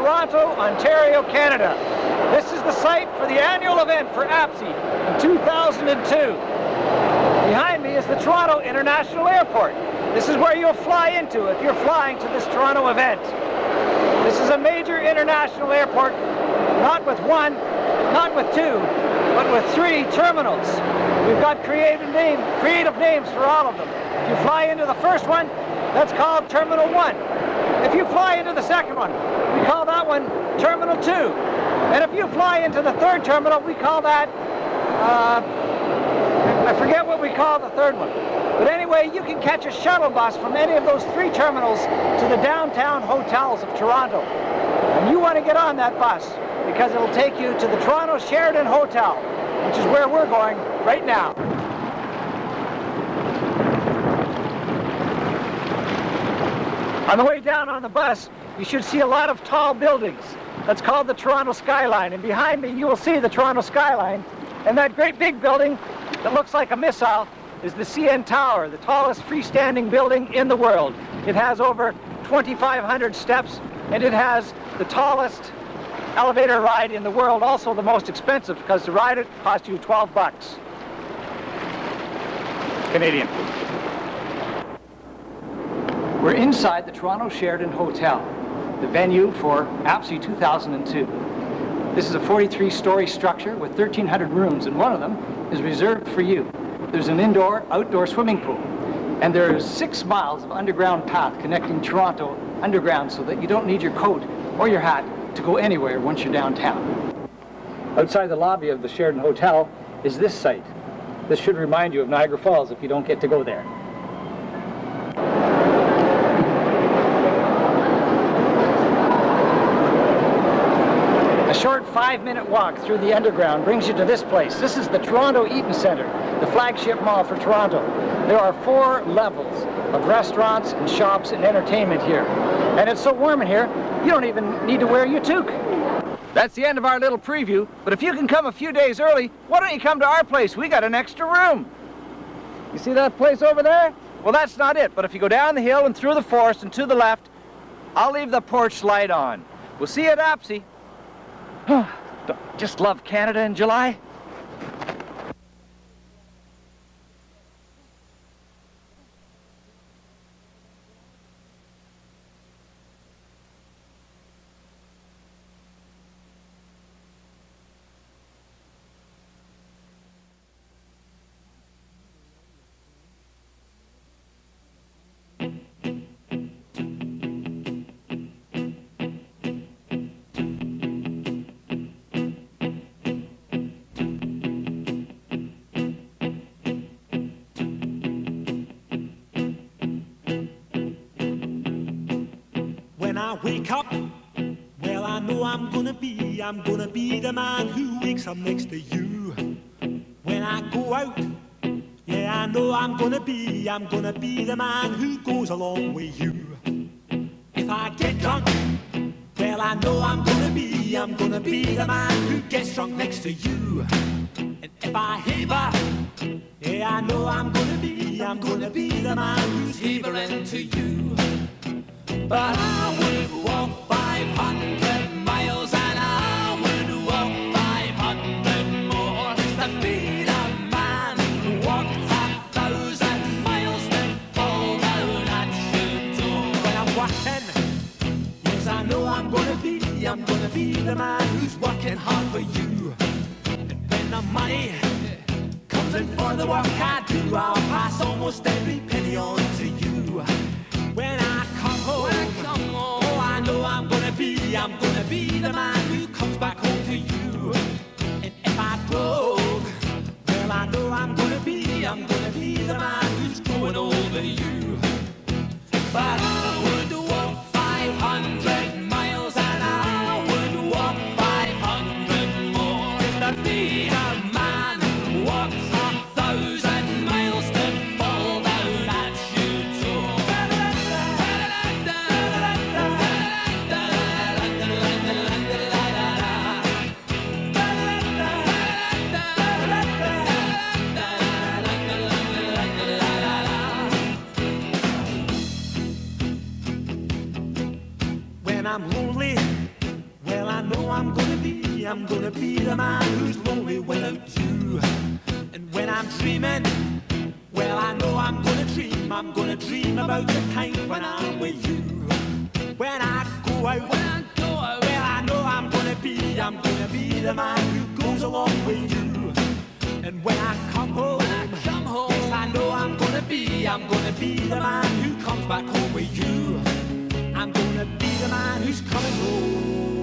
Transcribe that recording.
Toronto, Ontario, Canada. This is the site for the annual event for APCE in 2002. Behind me is the Toronto International Airport. This is where you'll fly into if you're flying to this Toronto event. This is a major international airport, not with one, not with two, but with 3 terminals. We've got creative names for all of them. If you fly into the first one, that's called Terminal 1. If you fly into the second one, we call that one Terminal 2. And if you fly into the third terminal, we call that, I forget what we call the third one. But anyway, you can catch a shuttle bus from any of those 3 terminals to the downtown hotels of Toronto. And you want to get on that bus because it'll take you to the Toronto Sheraton Hotel, which is where we're going right now. On the way down on the bus, you should see a lot of tall buildings. That's called the Toronto skyline. And behind me, you will see the Toronto skyline. And that great big building that looks like a missile is the CN Tower, the tallest freestanding building in the world. It has over 2,500 steps, and it has the tallest elevator ride in the world, also the most expensive, because to ride it costs you 12 bucks. Canadian. We're inside the Toronto Sheraton Hotel, the venue for APCE 2002. This is a 43-story structure with 1,300 rooms, and one of them is reserved for you. There's an indoor-outdoor swimming pool, and there is 6 miles of underground path connecting Toronto underground so that you don't need your coat or your hat to go anywhere once you're downtown. Outside the lobby of the Sheraton Hotel is this site. This should remind you of Niagara Falls if you don't get to go there. A short 5-minute walk through the underground brings you to this place. This is the Toronto Eaton Centre, the flagship mall for Toronto. There are 4 levels of restaurants and shops and entertainment here. And it's so warm in here, you don't even need to wear your toque. That's the end of our little preview, but if you can come a few days early, why don't you come to our place? We got an extra room. You see that place over there? Well, that's not it, but if you go down the hill and through the forest and to the left, I'll leave the porch light on. We'll see you at APCE. Just love Canada in July. When I wake up, well, I know I'm gonna be the man who wakes up next to you. When I go out, yeah, I know I'm gonna be the man who goes along with you. If I get drunk, well, I know I'm gonna be the man who gets drunk next to you. And if I haver, yeah, I know I'm gonna be the man who's havering to you. But I would walk 500 miles and I would walk 500 more to be the man who walked 1,000 miles to fall down at your door. When I'm working, yes, I know I'm gonna be the man who's working hard for you. And when the money comes in for the work I do, I'll pass almost every penny on to you. When I come home, oh, I know I'm gonna be the man who comes back home to you. And if I broke, well, I know I'm gonna be the man who's growing over you. But I would walk 500 miles and I would walk 500 more to be a man who walks 1,000 miles to fall down at your door. I'm gonna be the man who's lonely without you. And when I'm dreaming, well, I know I'm gonna dream about the time when I'm with you. When I go out, well, I know I'm gonna be the man who goes along with you. And when I come home, yes, I know I'm gonna be the man who comes back home with you. I'm gonna be the man who's coming home.